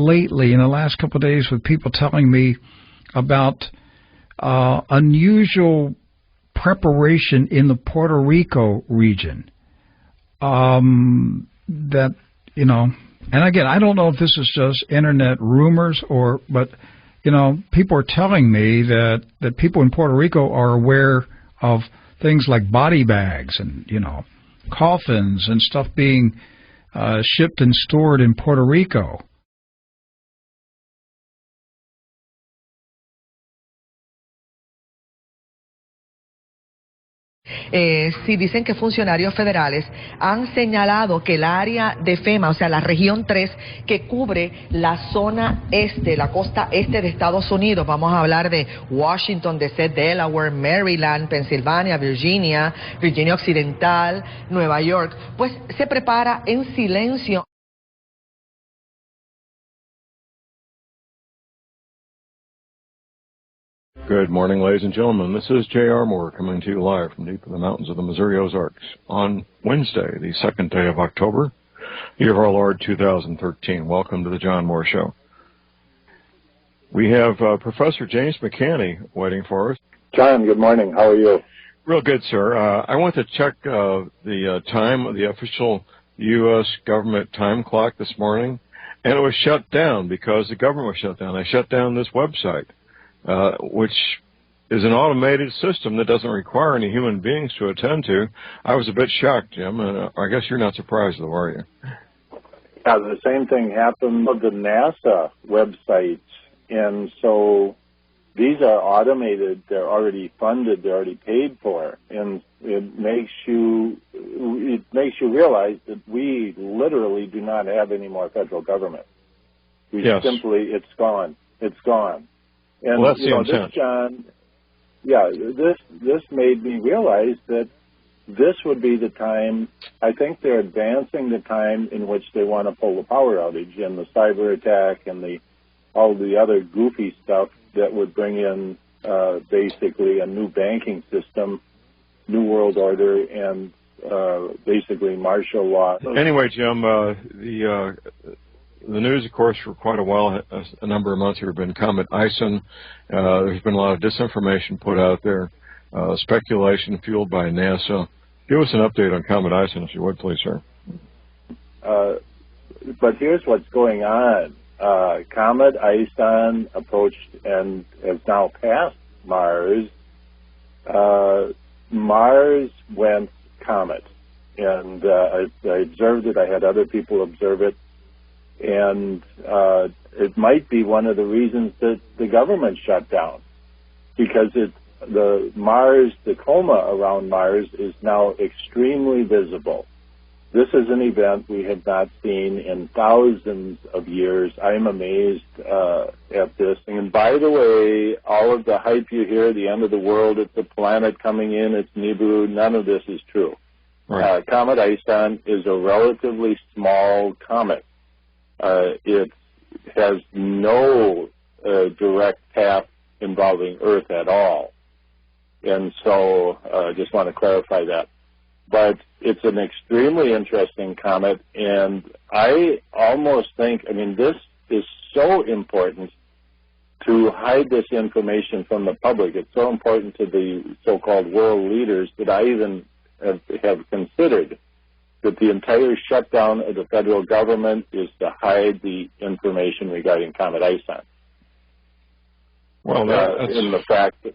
lately in the last couple of days with people telling me about unusual preparation in the Puerto Rico region. That, you know, and again, I don't know if this is just internet rumors but, you know, people are telling me that people in Puerto Rico are aware of things like body bags and, you know, coffins and stuff being shipped and stored in Puerto Rico. Sí dicen que funcionarios federales han señalado que el área de FEMA, o sea, la región 3, que cubre la zona este, la costa este de Estados Unidos, vamos a hablar de Washington, D.C., Delaware, Maryland, Pensilvania, Virginia, Virginia Occidental, Nueva York, pues se prepara en silencio. Good morning, ladies and gentlemen. This is J.R. Moore coming to you live from deep in the mountains of the Missouri Ozarks on Wednesday, the 2nd day of October, year of our Lord 2013. Welcome to the John Moore Show. We have Professor James McCanney waiting for us. John, good morning. How are you? Real good, sir. I went to check the time of the official U.S. government time clock this morning, and it was shut down because the government was shut down. They shut down this website. Which is an automated system that doesn't require any human beings to attend to. I was a bit shocked, Jim, and I guess you're not surprised, though, are you? Yeah, the same thing happened with the NASA websites, and so these are automated. They're already funded. They're already paid for, and it makes you realize that we literally do not have any more federal government. Yes. It's gone. It's gone. And well, that's the intent. This, John, this made me realize that this would be the time. I think they're advancing the time in which they want to pull the power outage and the cyber attack and all the other goofy stuff that would bring in basically a new banking system, new world order, and basically martial law. Anyway, Jim, the news, of course, for quite a while, a number of months here, have been Comet Ison. There's been a lot of disinformation put out there, speculation fueled by NASA. Give us an update on Comet Ison, if you would, please, sir. But here's what's going on. Comet Ison approached and has now passed Mars. Mars went comet, and I observed it. I had other people observe it. And it might be one of the reasons that the government shut down, because the coma around Mars is now extremely visible. This is an event we have not seen in thousands of years. I'm amazed at this. And by the way, all of the hype you hear, the end of the world, it's a planet coming in, it's Nibiru, none of this is true. Right. Comet Ison is a relatively small comet. It has no direct path involving Earth at all. And so I just want to clarify that. But it's an extremely interesting comet, and I almost think, this is so important to hide this information from the public. It's so important to the so-called world leaders that I even have considered that the entire shutdown of the federal government is to hide the information regarding Comet Ison. Well, in the fact that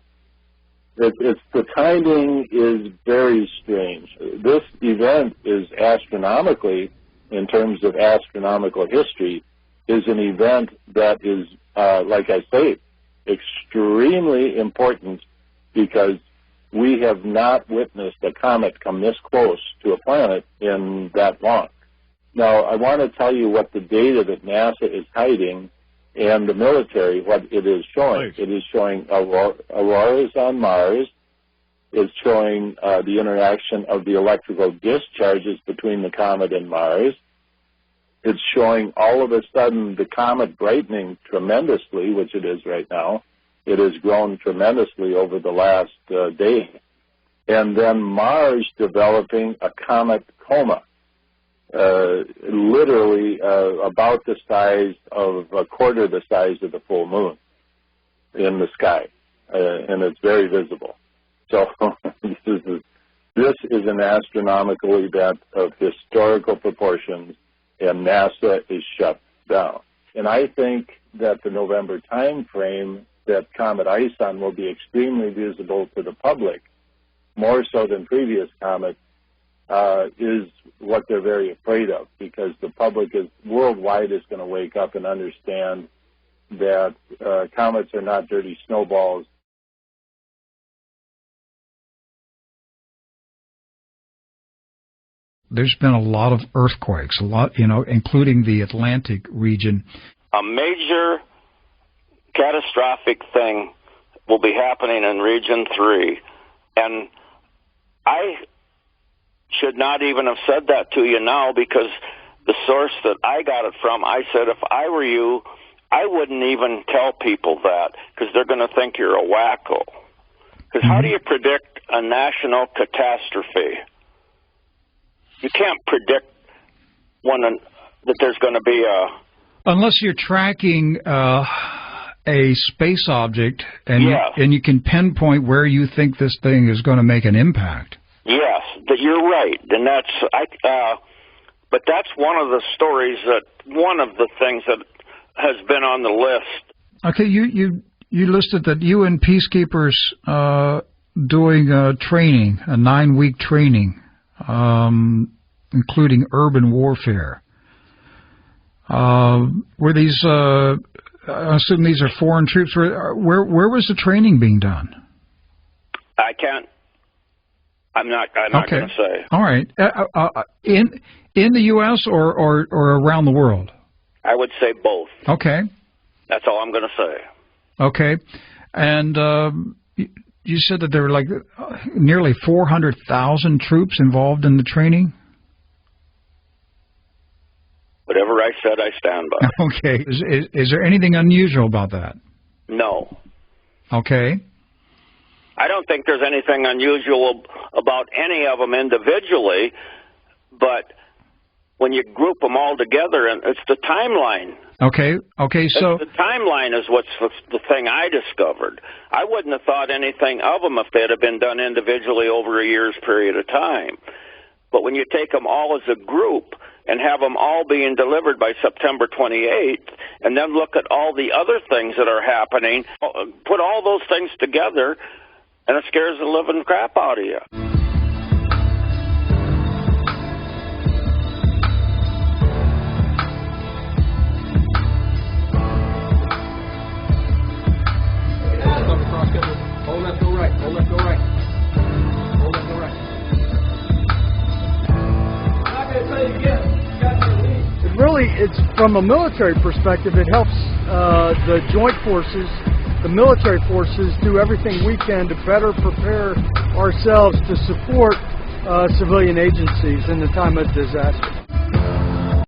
the timing is very strange. This event is astronomically, in terms of astronomical history, is an event that is, like I say, extremely important because we have not witnessed a comet come this close to a planet in that long. Now, I want to tell you what the data that NASA is hiding and the military, what it is showing. Please. It is showing auroras on Mars. It's showing the interaction of the electrical discharges between the comet and Mars. It's showing all of a sudden the comet brightening tremendously, which it is right now. It has grown tremendously over the last day. And then Mars developing a comet coma. literally about the size of a quarter the size of the full moon in the sky, and it's very visible. So this is an astronomical event of historical proportions, and NASA is shut down. And I think that the November time frame that Comet ISON will be extremely visible to the public, more so than previous comets, is what they're very afraid of, because the public worldwide is going to wake up and understand that comets are not dirty snowballs. There's been a lot of earthquakes, including the Atlantic region. A major catastrophic thing will be happening in Region 3, and I should not even have said that to you now, because the source that I got it from, I said if I were you, I wouldn't even tell people that, because they're going to think you're a wacko. Because how do you predict a national catastrophe? You can't predict that there's going to be a... Unless you're tracking a space object and, yes. and you can pinpoint where you think this thing is going to make an impact. Yes, you're right, and but that's one of the stories one of the things that has been on the list. Okay, you listed that UN peacekeepers doing training, a 9-week training, including urban warfare. Were these? I assume these are foreign troops. Where was the training being done? I can't. I'm not going to say. All right. In the U.S. or around the world? I would say both. Okay. That's all I'm going to say. Okay. And you said that there were like nearly 400,000 troops involved in the training? Whatever I said, I stand by. Okay. Is there anything unusual about that? No. Okay. I don't think there's anything unusual about any of them individually, but when you group them all together, and it's the timeline. Okay, so... The timeline is what's the thing I discovered. I wouldn't have thought anything of them if they'd have been done individually over a year's period of time. But when you take them all as a group and have them all being delivered by September 28th, and then look at all the other things that are happening, put all those things together, and it scares the living crap out of you. Hold left, go right. Hold left, go right. Hold left, go right. I'm not going to tell you again. You got to leave. It's from a military perspective, it helps the joint forces, the military forces, do everything we can to better prepare ourselves to support civilian agencies in the time of disaster.